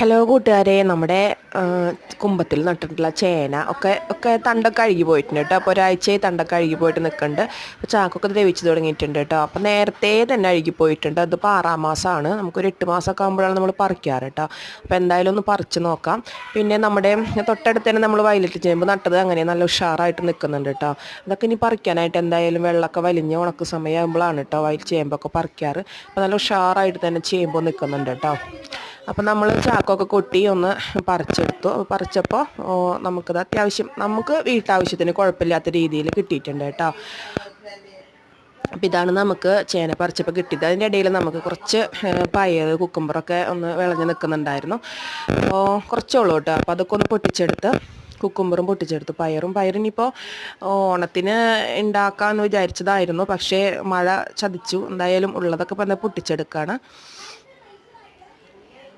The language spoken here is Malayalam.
ഹലോ കൂട്ടുകാരെ, നമ്മുടെ കുമ്പത്തിൽ നട്ടിട്ടുള്ള ചേന ഒക്കെ തണ്ടൊക്കെ അഴുകി പോയിട്ടുണ്ട് കേട്ടോ. അപ്പോൾ ഒരാഴ്ചയായി തണ്ടൊക്കെ അഴുകി പോയിട്ട് നിൽക്കുന്നുണ്ട്. അപ്പോൾ ചാക്കൊക്കെ ദ്രവിച്ച് തുടങ്ങിയിട്ടുണ്ട് കേട്ടോ. അപ്പോൾ നേരത്തെ തന്നെ അഴുകി പോയിട്ടുണ്ട്. അതിപ്പോൾ 6-ാം മാസമാണ്. നമുക്കൊരു 8 മാസമൊക്കെ ആകുമ്പോഴാണ് നമ്മൾ പറിക്കാറ് കേട്ടോ. അപ്പോൾ എന്തായാലും ഒന്ന് പറിച്ച് നോക്കാം. പിന്നെ നമ്മുടെ തൊട്ടടുത്ത് തന്നെ നമ്മൾ വയലറ്റ് ചേമ്പ് നട്ടത് അങ്ങനെ നല്ല ഉഷാറായിട്ട് നിൽക്കുന്നുണ്ട് കേട്ടോ. അതൊക്കെ ഇനി പറിക്കാനായിട്ട് എന്തായാലും വെള്ളമൊക്കെ വലിഞ്ഞ് ഉണക്ക് സമയമാകുമ്പോഴാണ് കേട്ടോ വയൽ ചേമ്പൊക്കെ പറിക്കാറ്. അപ്പോൾ നല്ല ഉഷാറായിട്ട് തന്നെ ചേമ്പ് നിൽക്കുന്നുണ്ട് കേട്ടോ. അപ്പം നമ്മൾ ചാക്കൊക്കെ കൊട്ടി ഒന്ന് പറിച്ചെടുത്തു. പറിച്ചപ്പോൾ നമുക്കത് അത്യാവശ്യം നമുക്ക് വീട്ടാവശ്യത്തിന് കുഴപ്പമില്ലാത്ത രീതിയിൽ കിട്ടിയിട്ടുണ്ട് കേട്ടോ. അപ്പം ഇതാണ് നമുക്ക് ചേന പറിച്ചപ്പോൾ കിട്ടിയത്. അതിൻ്റെ ഇടയിൽ നമുക്ക് കുറച്ച് പയർ കുക്കുമ്പറൊക്കെ ഒന്ന് വിളഞ്ഞ് നിൽക്കുന്നുണ്ടായിരുന്നു. അപ്പോൾ കുറച്ചുള്ളൂ കേട്ടോ. അപ്പോൾ അതൊക്കെ ഒന്ന് പൊട്ടിച്ചെടുത്ത് കുക്കുമ്പറും പൊട്ടിച്ചെടുത്തു. പയറിനിപ്പോൾ ഓണത്തിന് ഉണ്ടാക്കാമെന്ന് വിചാരിച്ചതായിരുന്നു, പക്ഷേ മഴ ചതിച്ചു. എന്തായാലും ഉള്ളതൊക്കെ ഇപ്പം പൊട്ടിച്ചെടുക്കുകയാണ്.